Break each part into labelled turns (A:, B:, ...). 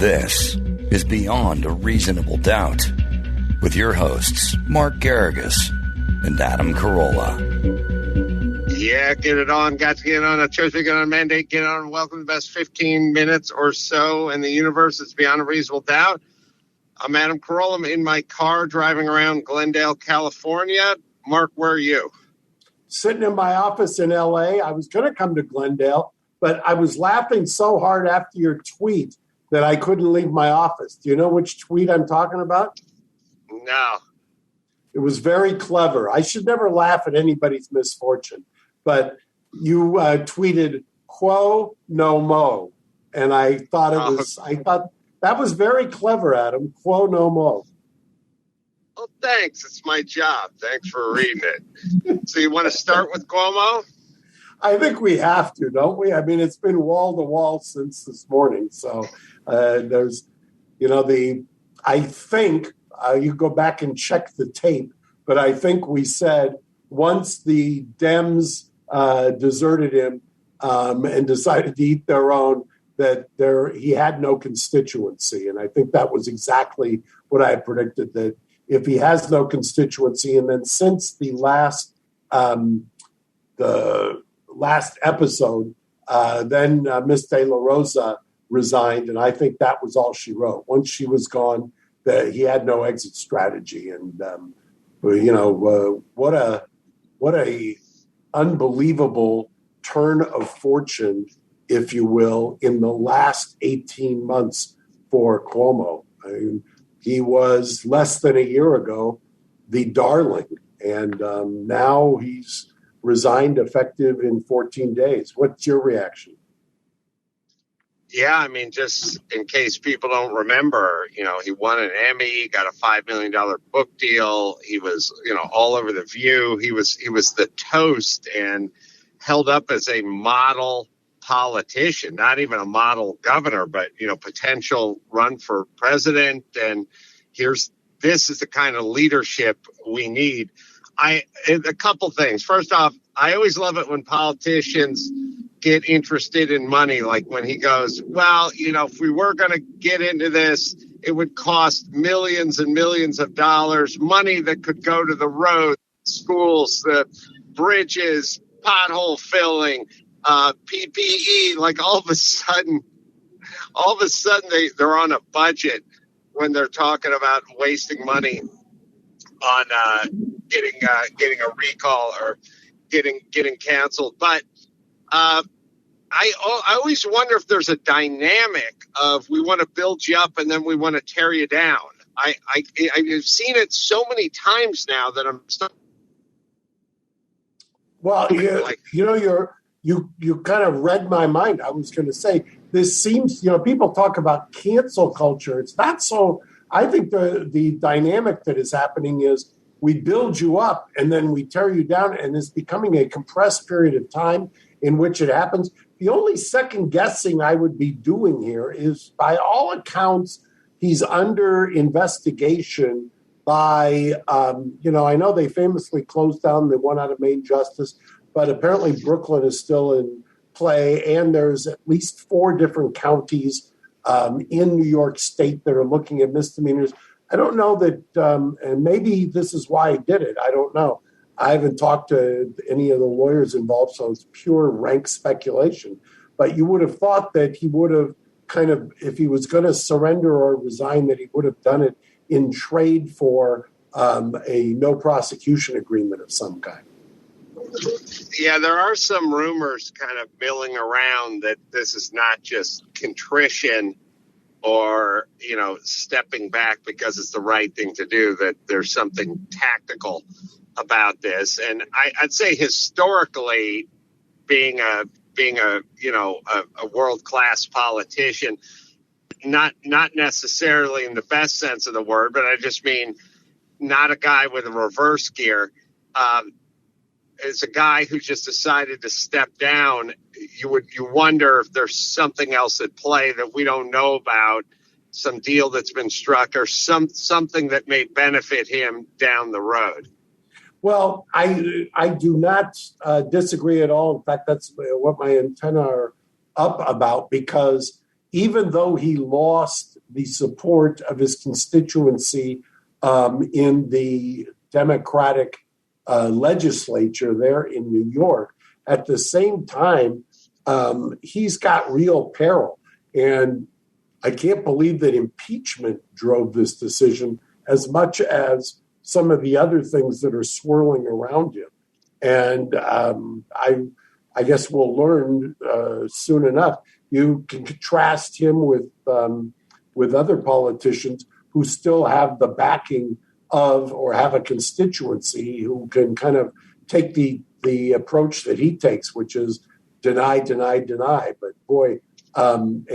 A: This is Beyond a Reasonable Doubt with your hosts, Mark Garrigus and Adam Carolla.
B: Yeah, get it on. Got to get on a Tuesday, get on a mandate, get on. Welcome to the best 15 minutes or so in the universe. It's Beyond a Reasonable Doubt. I'm Adam Carolla. I'm in my car driving around Glendale, California. Mark, where are you?
C: Sitting in my office in L.A. I was going to come to Glendale, but I was laughing so hard after your tweet that I couldn't leave my office. Do you know which tweet I'm talking about?
B: No.
C: It was very clever. I should never laugh at anybody's misfortune, but you tweeted "Quo no mo," and I thought that was very clever, Adam. Quo no mo.
B: Well, thanks. It's my job. Thanks for reading it. So you want to start with Cuomo?
C: I think we have to, don't we? I mean, it's been wall to wall since this morning. So there's, I think you go back and check the tape, but I think we said once the Dems deserted him and decided to eat their own, that he had no constituency. And I think that was exactly what I had predicted, that if he has no constituency, and then since the last episode, then Miss De La Rosa resigned, and I think that was all she wrote. Once she was gone, that he had no exit strategy, and what a unbelievable turn of fortune, if you will, in the last 18 months for Cuomo. I mean, he was less than a year ago the darling, and now he's resigned effective in 14 days. What's your reaction?
B: Yeah, I mean, just in case people don't remember, he won an Emmy, got a $5 million book deal. He was, all over The View. He was the toast and held up as a model politician, not even a model governor, but, potential run for president. And this is the kind of leadership we need. A couple things. First off, I always love it when politicians get interested in money. Like when he goes, well, if we were going to get into this, it would cost millions and millions of dollars, money that could go to the roads, schools, the bridges, pothole filling, PPE. Like all of a sudden they're on a budget when they're talking about wasting money on getting a recall or getting canceled. But I always wonder if there's a dynamic of we want to build you up and then we want to tear you down. I've seen it so many times now that I'm starting.
C: Well, you kind of read my mind. I was going to say, this seems, people talk about cancel culture. It's not so. I think the dynamic that is happening is we build you up and then we tear you down, and it's becoming a compressed period of time in which it happens. The only second guessing I would be doing here is, by all accounts, he's under investigation by, I know they famously closed down the one out of Main Justice, but apparently Brooklyn is still in play, and there's at least 4 different counties in New York State that are looking at misdemeanors. I don't know that, and maybe this is why he did it. I don't know. I haven't talked to any of the lawyers involved, so it's pure rank speculation. But you would have thought that he would have kind of, if he was going to surrender or resign, that he would have done it in trade for a no prosecution agreement of some kind.
B: Yeah, there are some rumors kind of milling around that this is not just contrition or, stepping back because it's the right thing to do, that there's something tactical about this. And I'd say historically, being a world-class politician, not necessarily in the best sense of the word, but I just mean not a guy with a reverse gear. It's a guy who just decided to step down. You wonder if there's something else at play that we don't know about, some deal that's been struck or something that may benefit him down the road.
C: Well, I do not disagree at all. In fact, that's what my antenna are up about, because even though he lost the support of his constituency in the Democratic legislature there in New York, at the same time, he's got real peril. And I can't believe that impeachment drove this decision as much as some of the other things that are swirling around him. And I guess we'll learn soon enough. You can contrast him with other politicians who still have the backing of or have a constituency who can kind of take the approach that he takes, which is deny, deny, deny. But boy, and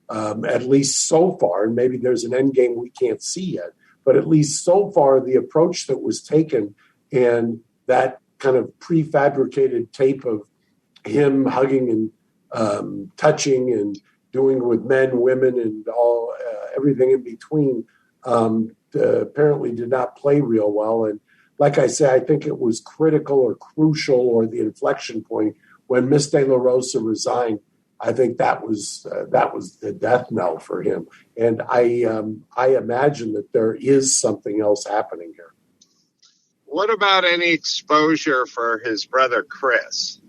C: at least so far, and maybe there's an end game we can't see yet, but at least so far, the approach that was taken and that kind of prefabricated tape of him hugging and touching and doing with men, women, and all everything in between apparently did not play real well. And like I say, I think it was critical or crucial or the inflection point when Miss De La Rosa resigned. I think that was the death knell for him. And I imagine that there is something else happening here.
B: What about any exposure for his brother Chris?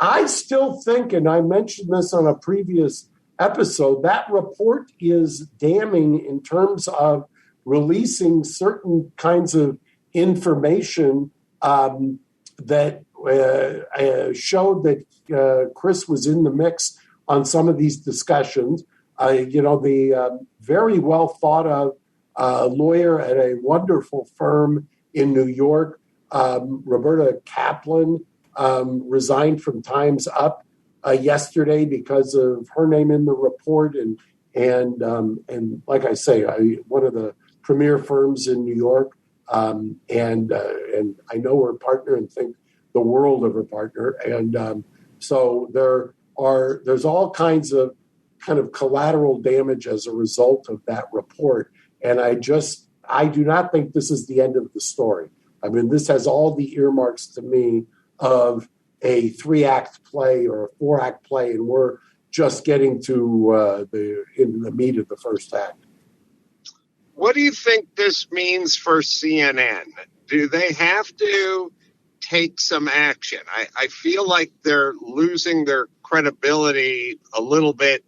C: I still think, and I mentioned this on a previous episode, that report is damning in terms of releasing certain kinds of information that showed that Chris was in the mix on some of these discussions. The very well thought of lawyer at a wonderful firm in New York, Roberta Kaplan, resigned from Time's Up yesterday because of her name in the report, and like I say, one of the premier firms in New York, and I know her partner and think the world of her partner, and so there's all kinds of kind of collateral damage as a result of that report, and I do not think this is the end of the story. I mean, this has all the earmarks to me of a 3-act play or a 4-act play, and we're just getting to the meat of the first act.
B: What do you think this means for CNN? Do they have to take some action? I feel like they're losing their credibility a little bit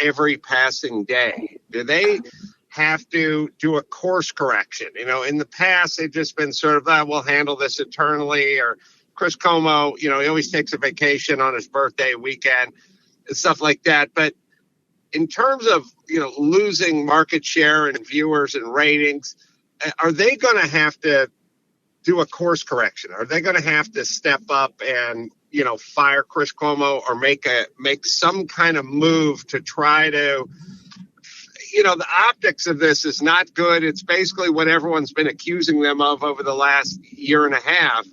B: every passing day. Do they have to do a course correction? In the past, they've just been sort of, we'll handle this internally, or Chris Cuomo, he always takes a vacation on his birthday weekend and stuff like that. But in terms of, losing market share and viewers and ratings, are they going to have to do a course correction? Are they going to have to step up and, fire Chris Cuomo or make some kind of move to try to, the optics of this is not good. It's basically what everyone's been accusing them of over the last year and a half.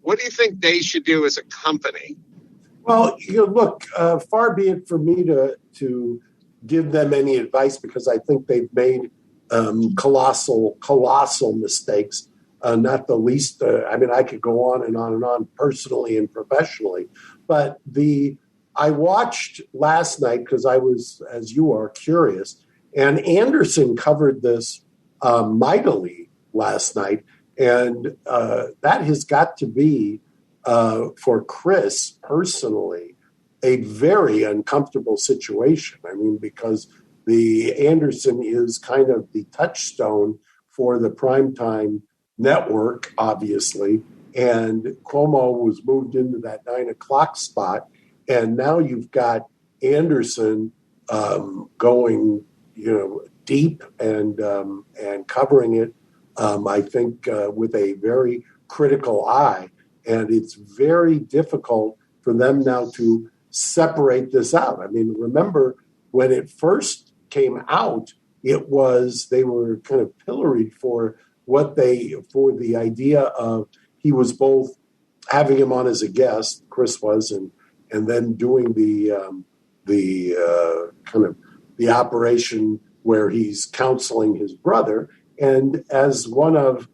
B: What do you think they should do as a company?
C: Well, look, far be it for me to give them any advice, because I think they've made colossal mistakes, not the least. I could go on and on and on personally and professionally. But I watched last night because I was, as you are, curious. And Anderson covered this mightily last night. And that has got to be, for Chris personally, a very uncomfortable situation. Because the Anderson is kind of the touchstone for the primetime network, obviously. And Cuomo was moved into that 9 o'clock spot. And now you've got Anderson going, deep and covering it, I think, with a very critical eye. And it's very difficult for them now to separate this out. Remember when it first came out, they were kind of pilloried for the idea of he was both having him on as a guest, Chris was, and then doing the kind of the operation where he's counseling his brother. And as one of,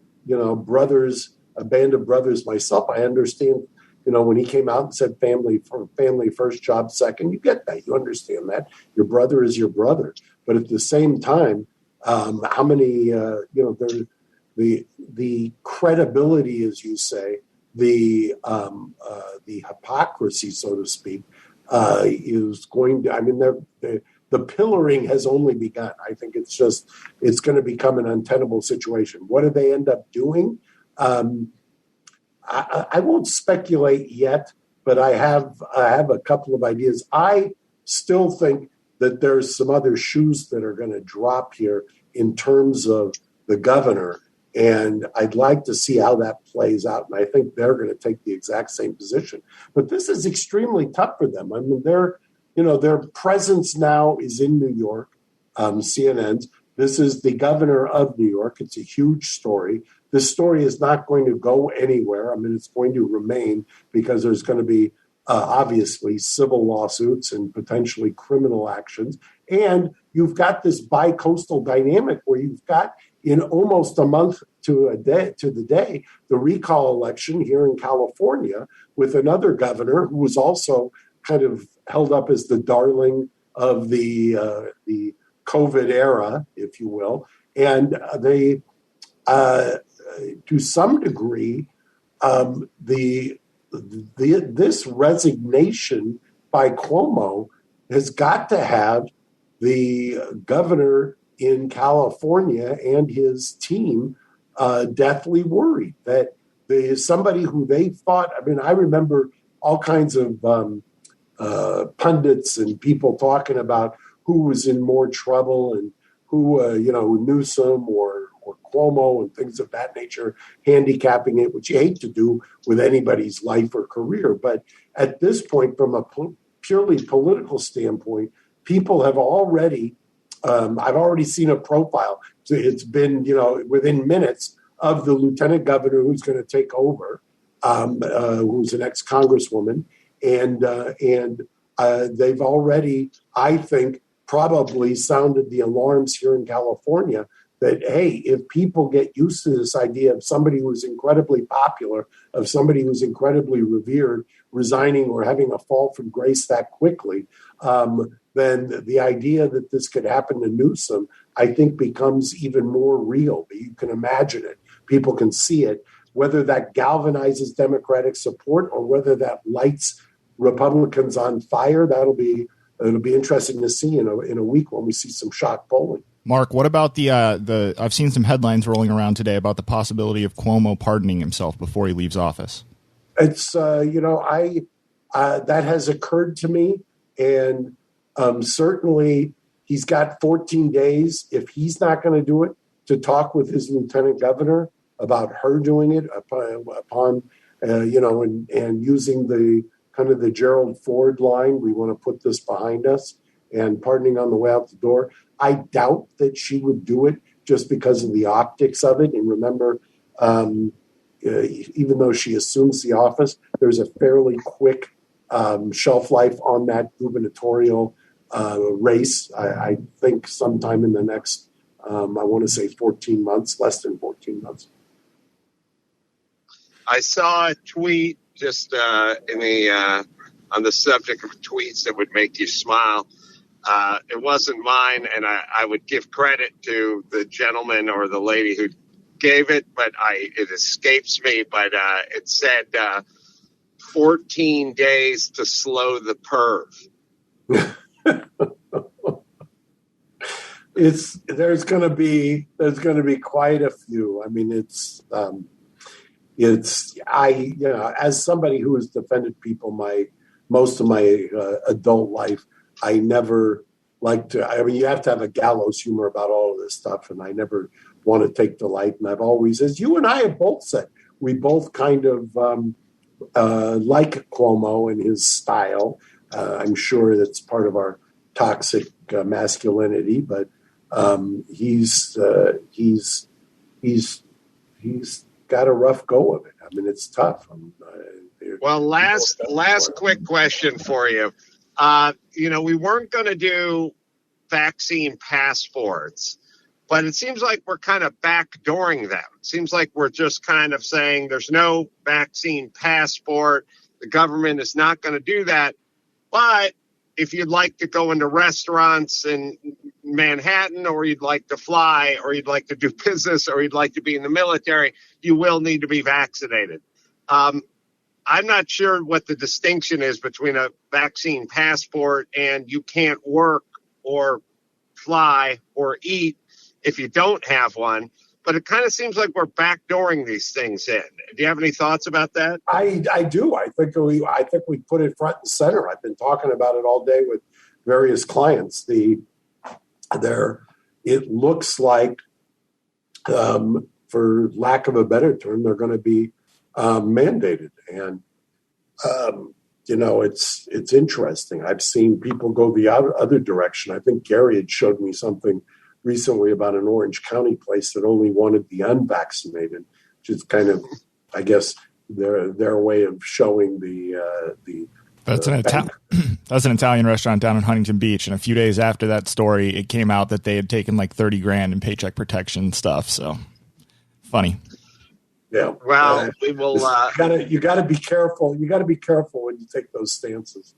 C: brothers, a band of brothers myself, I understand, when he came out and said family first, job second, you get that. You understand that. Your brother is your brother. But at the same time, how many, the credibility, as you say, the hypocrisy, so to speak, is going to, the pillaring has only begun. I think it's going to become an untenable situation. What do they end up doing? I won't speculate yet, but I have a couple of ideas. I still think that there's some other shoes that are going to drop here in terms of the governor, and I'd like to see how that plays out. And I think they're going to take the exact same position. But this is extremely tough for them. I mean, their presence now is in New York. CNN's. This is the governor of New York. It's a huge story. This story is not going to go anywhere. I mean, it's going to remain because there's going to be obviously civil lawsuits and potentially criminal actions. And you've got this bi-coastal dynamic where you've got in almost a month to the day, the recall election here in California with another governor who was also kind of held up as the darling of the COVID era, if you will. And they, to some degree, this resignation by Cuomo has got to have the governor in California and his team deathly worried that somebody who they thought, I remember all kinds of pundits and people talking about who was in more trouble and who, Newsom or Cuomo and things of that nature, handicapping it, which you hate to do with anybody's life or career. But at this point, from a purely political standpoint, people have already, I've already seen a profile. So it's been, within minutes of the lieutenant governor who's going to take over, who's an ex-congresswoman. And they've already, I think, probably sounded the alarms here in California that, hey, if people get used to this idea of somebody who's incredibly popular, of somebody who's incredibly revered, resigning or having a fall from grace that quickly, then the idea that this could happen to Newsom, I think, becomes even more real. You can imagine it. People can see it. Whether that galvanizes Democratic support or whether that lights Republicans on fire, it'll be interesting to see in a week when we see some shock polling.
D: Mark, what about the I've seen some headlines rolling around today about the possibility of Cuomo pardoning himself before he leaves office.
C: It's, that has occurred to me, and certainly he's got 14 days, if he's not going to do it, to talk with his lieutenant governor about her doing it upon and using the kind of the Gerald Ford line, we want to put this behind us, and pardoning on the way out the door. I doubt that she would do it just because of the optics of it. And remember, even though she assumes the office, there's a fairly quick shelf life on that gubernatorial race. I think sometime in the next, I want to say 14 months, less than 14 months.
B: I saw a tweet just on the subject of tweets that would make you smile. It wasn't mine, and I would give credit to the gentleman or the lady who gave it, but it escapes me. But it said 14 days to slow the perv.
C: There's going to be quite a few. I mean, as somebody who has defended people most of my adult life, I never like to. I mean, you have to have a gallows humor about all of this stuff, and I never want to take delight. And I've always, as you and I have both said, we both kind of like Cuomo and his style. I'm sure that's part of our toxic masculinity, but he's got a rough go of it. I mean, it's tough.
B: Well, last quick question for you. We weren't going to do vaccine passports, but it seems like we're kind of backdooring them. It seems like we're just kind of saying there's no vaccine passport. The government is not going to do that. But if you'd like to go into restaurants in Manhattan, or you'd like to fly, or you'd like to do business, or you'd like to be in the military, you will need to be vaccinated. I'm not sure what the distinction is between a vaccine passport and you can't work or fly or eat if you don't have one. But it kind of seems like we're backdooring these things in. Do you have any thoughts about that?
C: I do. I think we put it front and center. I've been talking about it all day with various clients. It looks like, for lack of a better term, they're going to be mandated. And, it's interesting. I've seen people go the other direction. I think Gary had showed me something recently about an Orange County place that only wanted the unvaccinated, which is kind of, I guess, their way of showing
D: That's an Italian restaurant down in Huntington Beach, and a few days after that story, it came out that they had taken like $30,000 in paycheck protection stuff. So funny.
C: Yeah.
B: Well, we will.
C: You got to be careful. You got to be careful when you take those stances.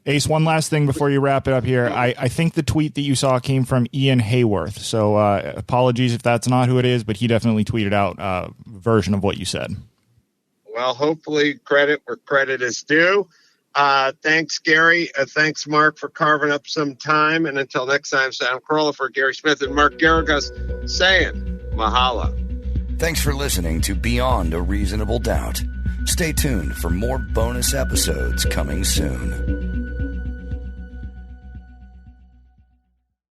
D: Ace, one last thing before you wrap it up here. I think the tweet that you saw came from Ian Hayworth. So apologies if that's not who it is, but he definitely tweeted out a version of what you said.
B: Well, hopefully credit where credit is due. Thanks, Gary. Thanks, Mark, for carving up some time. And until next time, Sam Carolla for Gary Smith and Mark Garrigus saying mahalo.
A: Thanks for listening to Beyond a Reasonable Doubt. Stay tuned for more bonus episodes coming soon.